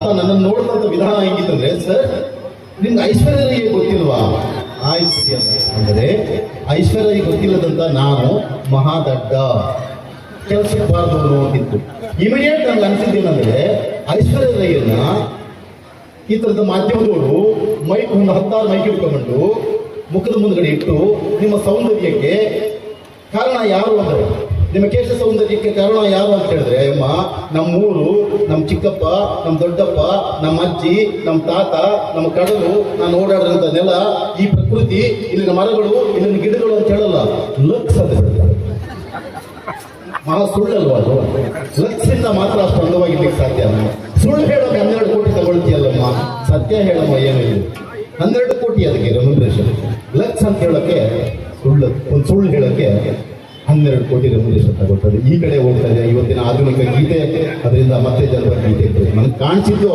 ನನ್ನನ್ನು ನೋಡಿದಂತ ವಿಧಾನ ಹೆಂಗಿತ್ತಂದ್ರೆ, ಸರ್ ನಿಮ್ಗೆ ಐಶ್ವರ್ಯ ರೈ ಗೊತ್ತಿಲ್ವಾ? ಆಯ್ತು ಅಂದರೆ ಐಶ್ವರ್ಯ ರೈ ಗೊತ್ತಿಲ್ಲದಂತ ನಾನು ಮಹಾದಡ್ಡ ಕೆಲಸಕ್ಕೆ ಬಾರದವನು ಅಂತಿತ್ತು. ಇಮಿಡಿಯೇಟ್ ನನ್ಗೆ ಅನ್ಸಿದ್ದೇನಂದ್ರೆ, ಐಶ್ವರ್ಯ ರೈಯನ್ನ ಈ ತರದ ಮಾಧ್ಯಮದವರು ಮೈಕ್ ಒಂದು 16 ಮೈಕ್ ಇಟ್ಕೊಂಡ್ಬಂದು ಮುಖದ ಮುಂದ್ಗಡೆ ಇಟ್ಟು ನಿಮ್ಮ ಸೌಂದರ್ಯಕ್ಕೆ ಕಾರಣ ಯಾರು ಅಂದ್ರೆ, ನಿಮ್ಮ ಕೇಶ ಸೌಂದರ್ಯಕ್ಕೆ ಕಾರಣ ಯಾರು ಅಂತ ಹೇಳಿದ್ರೆ, ಅಮ್ಮ ನಮ್ಮೂರು, ನಮ್ಮ ಚಿಕ್ಕಪ್ಪ, ನಮ್ಮ ದೊಡ್ಡಪ್ಪ, ನಮ್ಮ ಅಜ್ಜಿ, ನಮ್ಮ ತಾತ, ನಮ್ಮ ಕಡಲು, ನಾನು ಓಡಾಡಿದಂಥ ನೆಲ, ಈ ಪ್ರಕೃತಿ, ಇಲ್ಲಿನ ಮರಗಳು, ಇಲ್ಲಿನ ಗಿಡಗಳು ಅಂತ ಹೇಳಲ್ಲ, ಲಕ್ಸ್ ಅಂತ ಹೇಳ್ತಾರೆ. ಮಹಾ ಸುಳ್ಳಲ್ವ ಅದು? ಲಕ್ಸಿಂದ ಮಾತ್ರ ಅಷ್ಟು ಅಂದವಾಗಿರ್ಲಿಕ್ಕೆ ಸಾಧ್ಯ. ಸುಳ್ಳು ಹೇಳೋಕೆ 12 ಕೋಟಿ ತಗೊಳ್ತೀಯಲ್ಲಮ್ಮ, ಸತ್ಯ ಹೇಳಮ್ಮ ಏನು ಇದು? 12 ಕೋಟಿ ಅದಕ್ಕೆ ರೆಮ್ಯುನರೇಷನ್. ಲಕ್ಸ್ ಅಂತ ಹೇಳೋಕೆ ಒಂದು ಸುಳ್ಳು ಹೇಳೋಕೆ 12 ಕೋಟಿ ರೆಮ್ಯುನರೇಷನ್ ತಗೊಳ್ತದೆ. ಈ ಕಡೆ ಹೋಗ್ತಾ ಇದೆ ಇವತ್ತಿನ ಆಧುನಿಕ ಗೀತೆ, ಅದರಿಂದ ಮತ್ತೆ ಜನರ ಗೀತೆ ನನಗೆ ಕಾಣಿಸಿದ್ದು